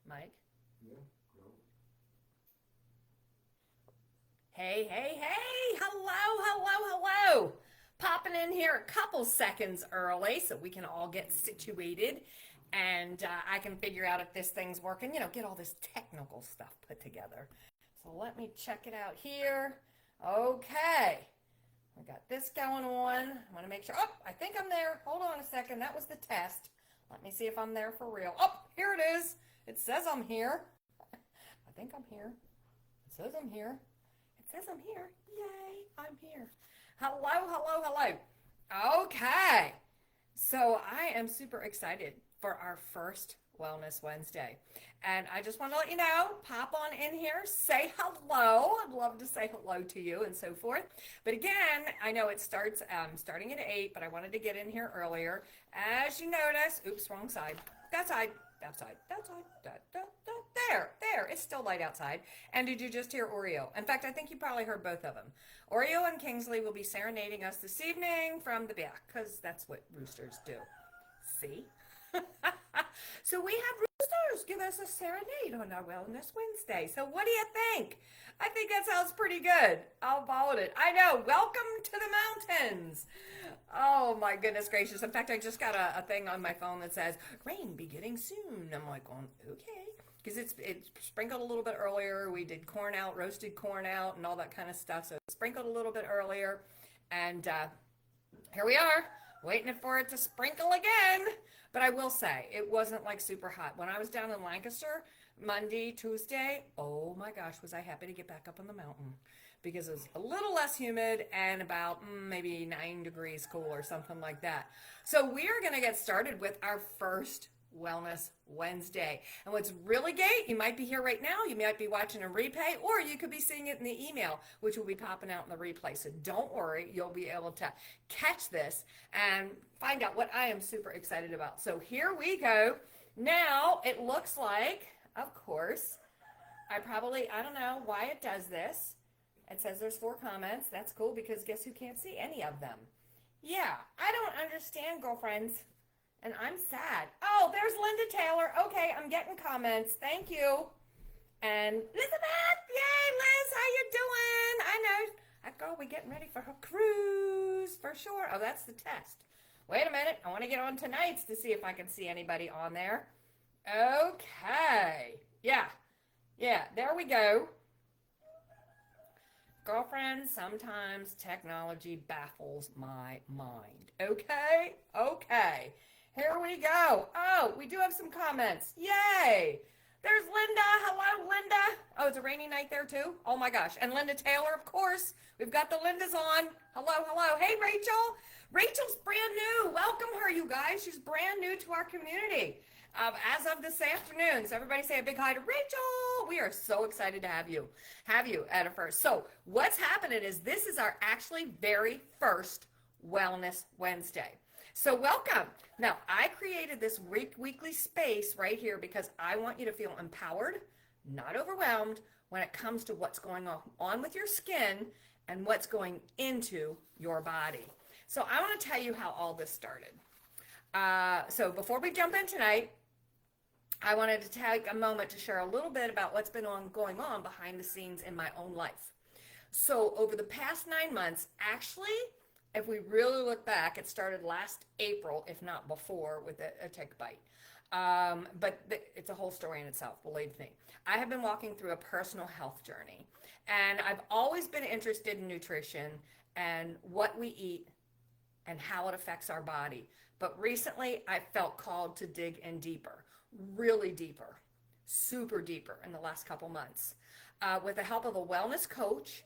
Mike? Yeah, no. Hey, hey, hey! Hello, hello, hello! Popping in here a couple seconds early so we can all get situated and I can figure out if this thing's working. Get all this technical stuff put together. So let me check it out here. Okay, I got this going on. I want to make sure. Oh, I think I'm there. Hold on a second. That was the test. Let me see if I'm there for real. Oh, here it is. It says I'm here. I think I'm here. It says I'm here. It says I'm here. Yay, I'm here. Hello, hello, hello. Okay. So I am super excited for our first Wellness Wednesday. And I just want to let you know, pop on in here, say hello. I'd love to say hello to you and so forth. But again, I know it starts starting at 8, but I wanted to get in here earlier. As you notice, oops, wrong side. That side, that side, that side, there. It's still light outside. And did you just hear Oreo? In fact, I think you probably heard both of them. Oreo and Kingsley will be serenading us this evening from the back, because that's what roosters do. See? So we have roosters give us a serenade on our Wellness Wednesday. So what do you think? I think that sounds pretty good. How about it? I know. Welcome to the mountains. Oh my goodness gracious. In fact, I just got a thing on my phone that says, rain beginning soon. I'm like, going, okay. Because it's sprinkled a little bit earlier. We did corn out, roasted corn out, and all that kind of stuff. So it sprinkled a little bit earlier. And here we are, waiting for it to sprinkle again. But I will say, it wasn't like super hot. When I was down in Lancaster, Monday, Tuesday, oh my gosh, was I happy to get back up on the mountain. Because it was a little less humid and about maybe 9 degrees cool or something like that. So we are going to get started with our first Wellness Wednesday. And what's really great, you might be here right now, you might be watching a replay, or you could be seeing it in the email, which will be popping out in the replay. So don't worry, you'll be able to catch this and find out what I am super excited about. So here we go. Now it looks like, of course, I don't know why it does this. It says there's 4 comments. That's cool because guess who can't see any of them? Yeah, I don't understand, girlfriends. And I'm sad. Oh, there's Linda Taylor. Okay, I'm getting comments. Thank you. And Elizabeth, yay, Liz, how you doing? I know. That girl, we getting ready for her cruise for sure. Oh, that's the test. Wait a minute. I want to get on tonight's to see if I can see anybody on there. Okay. Yeah, there we go. Girlfriend, sometimes technology baffles my mind. Okay. Here we go. Oh, we do have some comments. Yay. There's Linda. Hello, Linda. Oh, it's a rainy night there too? Oh my gosh. And Linda Taylor, of course. We've got the Lindas on. Hello. Hey, Rachel. Rachel's brand new. welcome her, you guys. She's brand new to our community as of this afternoon. So everybody say a big hi to Rachel. We are so excited to have you at a first. So what's happening is this is our actually very first Wellness Wednesday. So welcome. Now, I created this weekly space right here because I want you to feel empowered, not overwhelmed when it comes to what's going on with your skin and what's going into your body. So I want to tell you how all this started. So before we jump in tonight, I wanted to take a moment to share a little bit about what's been going on behind the scenes in my own life. So over the past 9 months, actually, if we really look back, it started last April, if not before, with a tick bite. But it's a whole story in itself, believe me. I have been walking through a personal health journey, and I've always been interested in nutrition and what we eat and how it affects our body. But recently, I felt called to dig in deeper, really deeper, super deeper in the last couple months. With the help of a wellness coach,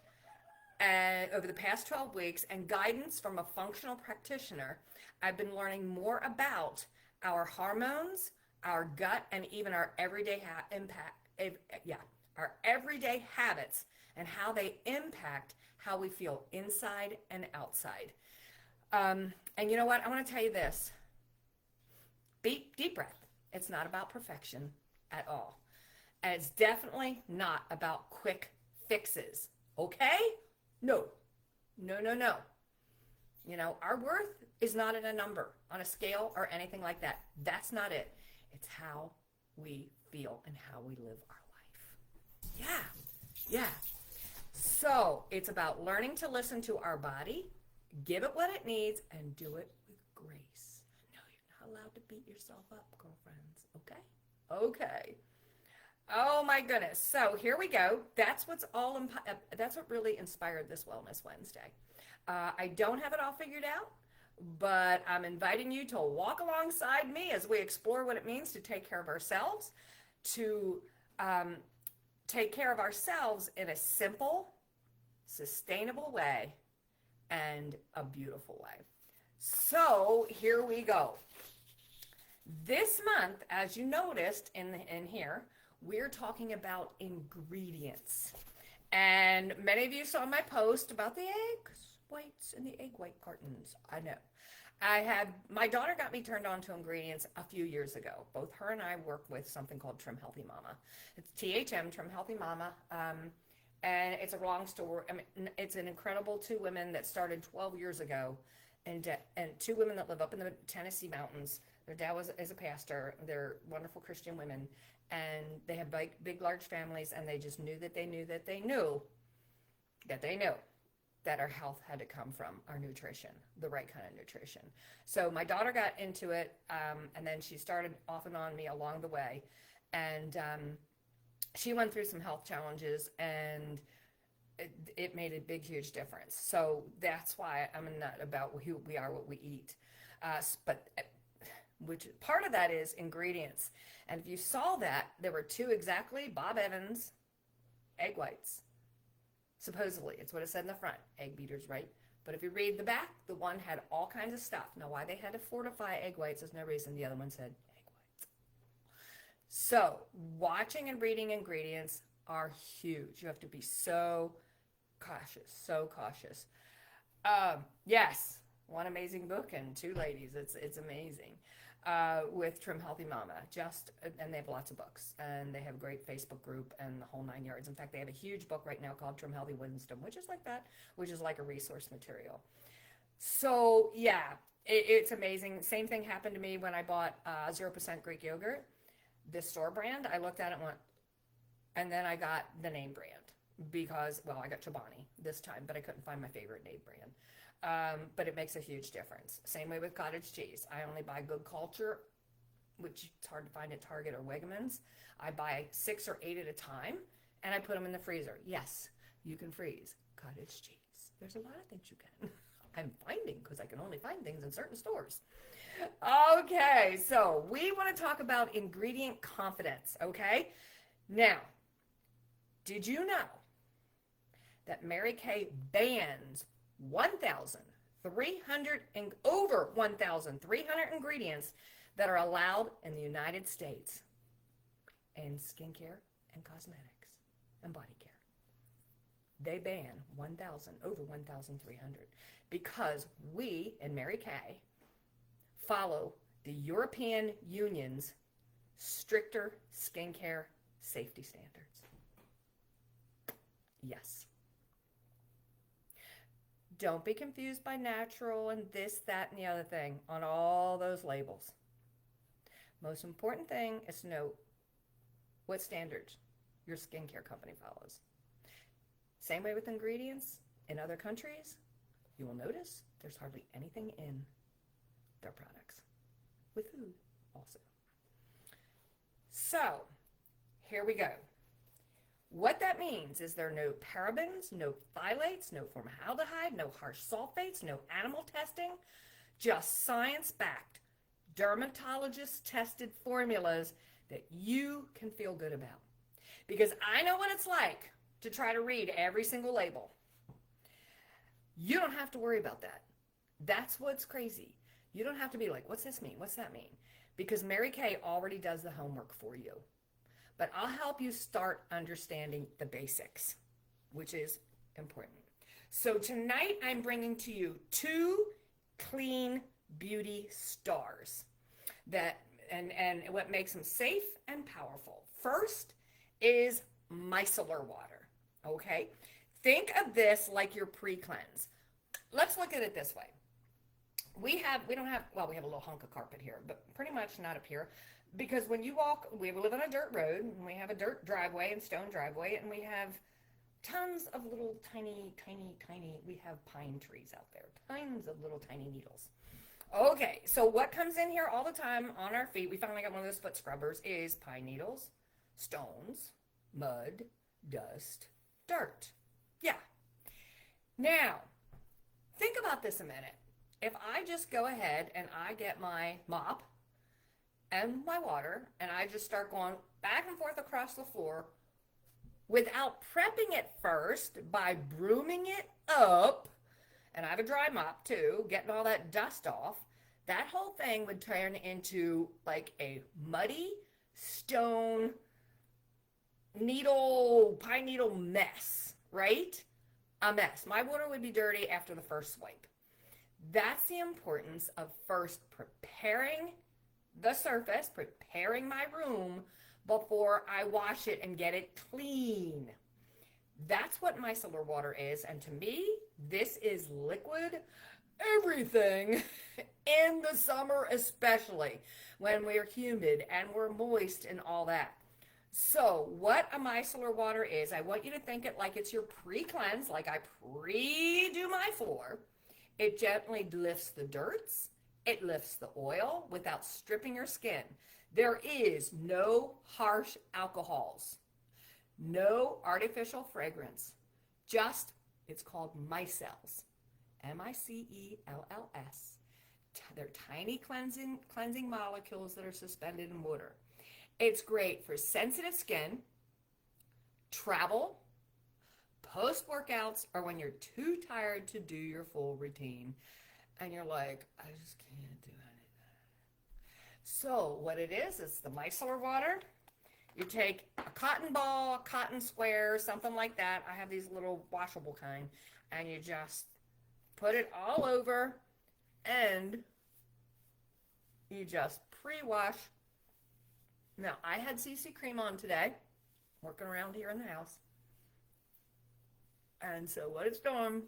and over the past 12 weeks and guidance from a functional practitioner, I've been learning more about our hormones, our gut, and even our everyday our everyday habits and how they impact how we feel inside and outside. And you know what? I want to tell you this. Deep breath. It's not about perfection at all. And it's definitely not about quick fixes. Okay? No. Our worth is not in a number, on a scale, or anything like that. That's not it. It's how we feel and how we live our life. Yeah. So it's about learning to listen to our body, give it what it needs, and do it with grace. No, you're not allowed to beat yourself up, girlfriends. Okay? Okay. Oh my goodness. So here we go. That's that's what really inspired this Wellness Wednesday. I don't have it all figured out, but I'm inviting you to walk alongside me as we explore what it means to take care of ourselves, to take care of ourselves in a simple, sustainable way and a beautiful way. So here we go. This month, as you noticed in here, we're talking about ingredients. And many of you saw my post about the eggs whites in the egg white cartons. I know. My daughter got me turned on to ingredients a few years ago. Both her and I work with something called Trim Healthy Mama. It's THM, Trim Healthy Mama. And it's a long story. I mean, it's an incredible two women that started 12 years ago. And two women that live up in the Tennessee mountains. Their dad is a pastor. They're wonderful Christian women. And they have big, large families. And they just knew that they knew that they knew that they knew that our health had to come from our nutrition, the right kind of nutrition. So my daughter got into it, and then she started off and on me along the way. And she went through some health challenges, and it made a big, huge difference. So that's why I'm a nut about who we are, what we eat. But which part of that is ingredients. And if you saw that, there were two exactly Bob Evans egg whites. Supposedly, it's what it said in the front, egg beaters, right? But if you read the back, the one had all kinds of stuff. Now, why they had to fortify egg whites, there's no reason. The other one said egg whites. So, watching and reading ingredients are huge. You have to be so cautious, so cautious. Yes, one amazing book and two ladies. It's amazing. With Trim Healthy Mama, and they have lots of books, and they have a great Facebook group and the whole 9 yards. In fact, they have a huge book right now called Trim Healthy Wisdom, which is like that, which is like a resource material. So yeah, it's amazing. Same thing happened to me when I bought 0% Greek yogurt, this store brand. I looked at it and went, and then I got the name brand because, well, I got Chobani this time, but I couldn't find my favorite name brand. But it makes a huge difference. Same way with cottage cheese. I only buy Good Culture, which it's hard to find at Target or Wegmans. I buy 6 or 8 at a time, and I put them in the freezer. Yes, you can freeze cottage cheese. There's a lot of things you can. I'm finding, because I can only find things in certain stores. Okay, so we want to talk about ingredient confidence, okay? Now, did you know that Mary Kay bans 1,300 and over 1,300 ingredients that are allowed in the United States in skincare and cosmetics and body care? They ban over 1,300 because we in Mary Kay follow the European Union's stricter skincare safety standards. Yes. Don't be confused by natural and this, that, and the other thing on all those labels. Most important thing is to know what standards your skincare company follows. Same way with ingredients in other countries, you will notice there's hardly anything in their products. With food also. So, here we go. What that means is there are no parabens, no phthalates, no formaldehyde, no harsh sulfates, no animal testing, just science-backed, dermatologist-tested formulas that you can feel good about. Because I know what it's like to try to read every single label. You don't have to worry about that. That's what's crazy. You don't have to be like, what's this mean? What's that mean? Because Mary Kay already does the homework for you. But I'll help you start understanding the basics, which is important. So tonight I'm bringing to you 2 clean beauty stars and what makes them safe and powerful. First is micellar water, okay? Think of this like your pre-cleanse. Let's look at it this way. We have a little hunk of carpet here, but pretty much not up here. Because when you walk, we live on a dirt road, and we have a dirt driveway and stone driveway, and we have tons of little tiny, we have pine trees out there. Tons of little tiny needles. Okay, so what comes in here all the time on our feet, we finally got one of those foot scrubbers, is pine needles, stones, mud, dust, dirt. Yeah. Now, think about this a minute. If I just go ahead and I get my mop and my water and I just start going back and forth across the floor without prepping it first by brooming it up, and I have a dry mop too, getting all that dust off, that whole thing would turn into like a muddy stone pine needle mess, right? A mess. My water would be dirty after the first swipe. That's the importance of first preparing the surface, preparing my room before I wash it and get it clean. That's what micellar water is, and to me, this is liquid everything in the summer, especially when we're humid and we're moist and all that. So what a micellar water is, I want you to think it like it's your pre-cleanse, like I pre-do my floor. It gently lifts the dirts. It lifts the oil without stripping your skin. There is no harsh alcohols, no artificial fragrance, just, it's called micelles, M-I-C-E-L-L-S. They're tiny cleansing molecules that are suspended in water. It's great for sensitive skin, travel, post-workouts, or when you're too tired to do your full routine and you're like, I just can't do anything. So what it is, it's the micellar water. You take a cotton ball, a cotton square, something like that. I have these little washable kind, and you just put it all over and you just pre-wash. Now, I had CC cream on today, working around here in the house. And so what it's doing,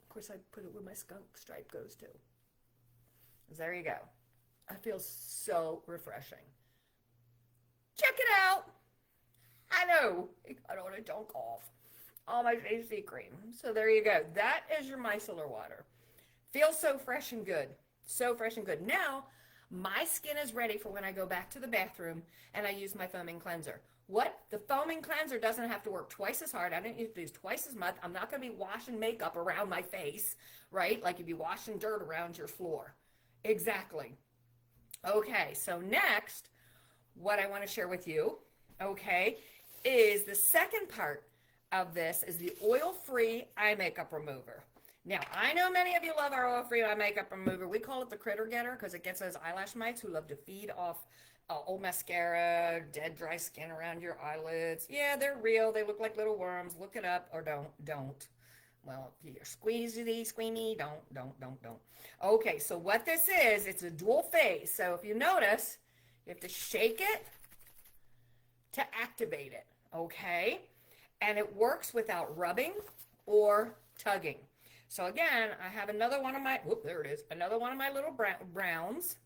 of course I put it where my skunk stripe goes to. There you go. I feel so refreshing. Check it out. I know, I don't want to dunk off all my CC cream. So there you go. That is your micellar water. Feels so fresh and good. So fresh and good. Now, my skin is ready for when I go back to the bathroom and I use my foaming cleanser. What? The foaming cleanser doesn't have to work twice as hard. I don't need to use twice as much. I'm not going to be washing makeup around my face, right? Like you'd be washing dirt around your floor. Exactly. Okay, so next, what I want to share with you, okay, is the second part of this is the oil-free eye makeup remover. Now, I know many of you love our oil-free eye makeup remover. We call it the critter getter because it gets those eyelash mites who love to feed off old mascara, dead dry skin around your eyelids. Yeah, they're real. They look like little worms. Look it up or don't. Well, if you're squeamy, don't. Okay, so what this is, it's a dual phase. So if you notice, you have to shake it to activate it, okay? And it works without rubbing or tugging. So again, I have another one of my, there it is, another one of my little browns.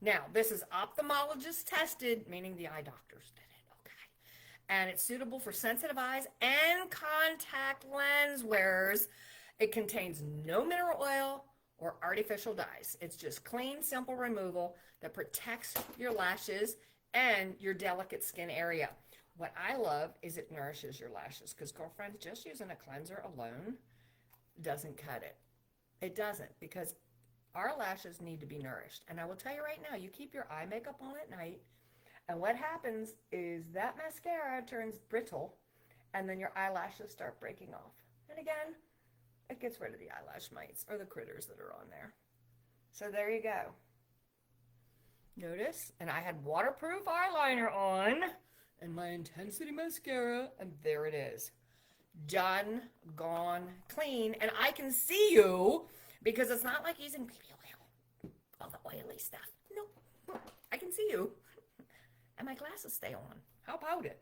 Now, this is ophthalmologist tested, meaning the eye doctors did it, okay? And it's suitable for sensitive eyes and contact lens wearers. It contains no mineral oil or artificial dyes. It's just clean, simple removal that protects your lashes and your delicate skin area. What I love is it nourishes your lashes because, girlfriends, just using a cleanser alone doesn't cut it. It doesn't, because our lashes need to be nourished. And I will tell you right now, you keep your eye makeup on at night, and what happens is that mascara turns brittle, and then your eyelashes start breaking off. And again, it gets rid of the eyelash mites or the critters that are on there. So there you go. Notice, and I had waterproof eyeliner on, and my Intensity mascara, and there it is. Done, gone, clean, and I can see you because it's not like using baby oil, all the oily stuff. No, I can see you, and my glasses stay on. How about it?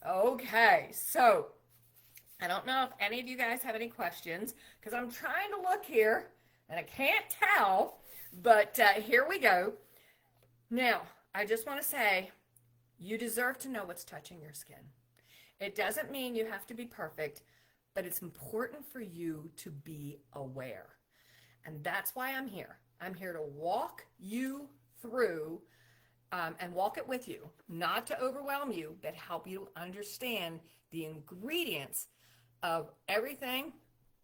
Okay, so I don't know if any of you guys have any questions because I'm trying to look here and I can't tell, but here we go. Now, I just want to say, you deserve to know what's touching your skin. It doesn't mean you have to be perfect, but it's important for you to be aware. And that's why I'm here. I'm here to walk you through and walk it with you, not to overwhelm you, but help you understand the ingredients of everything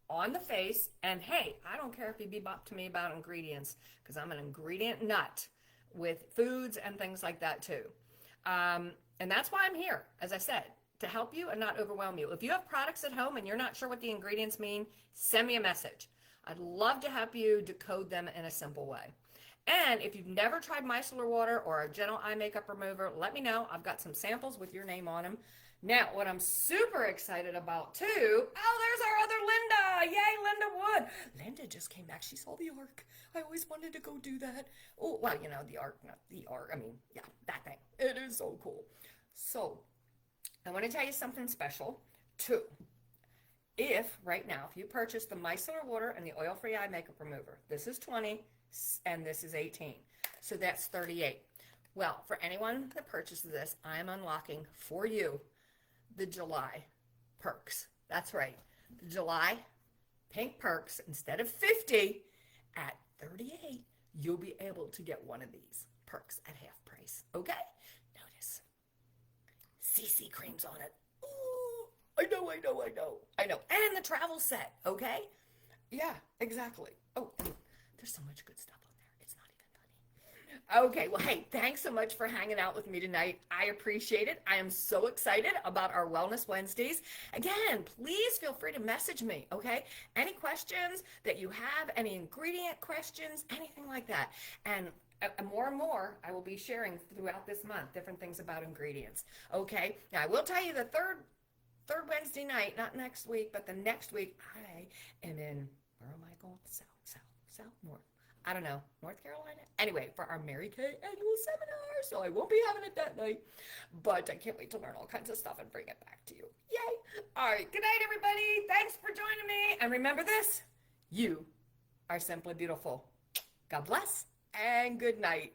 on the face. And hey, I don't care if you bebop to me about ingredients, because I'm an ingredient nut with foods and things like that too. And that's why I'm here, as I said, to help you and not overwhelm you. If you have products at home and you're not sure what the ingredients mean, send me a message. I'd love to help you decode them in a simple way. And if you've never tried micellar water or a gentle eye makeup remover, let me know. I've got some samples with your name on them. Now, what I'm super excited about too, oh, there's our other Linda. Yay, Linda Wood. Linda just came back. She saw the arc. I always wanted to go do that. Oh, well, you know, the arc, not the arc. I mean, yeah, that thing. It is so cool. So, I want to tell you something special too. If, right now, if you purchase the micellar water and the oil-free eye makeup remover, this is 20 and this is 18. So that's 38. Well, for anyone that purchases this, I am unlocking for you the July perks. That's right. The July pink perks, instead of 50 at 38, you'll be able to get one of these perks at half price. Okay? Notice CC creams on it. Ooh, I know. And the travel set, okay? Yeah, exactly. Oh, there's so much good stuff on there. It's not even funny. Okay, well, hey, thanks so much for hanging out with me tonight. I appreciate it. I am so excited about our Wellness Wednesdays. Again, please feel free to message me, okay? Any questions that you have, any ingredient questions, anything like that. And more and more, I will be sharing throughout this month different things about ingredients. Okay, now I will tell you the third Wednesday night, not next week, but the next week, I am in, where am I going? South, north. I don't know, North Carolina? Anyway, for our Mary Kay annual seminar, so I won't be having it that night, but I can't wait to learn all kinds of stuff and bring it back to you. Yay! All right, good night, everybody. Thanks for joining me. And remember this, you are simply beautiful. God bless and good night.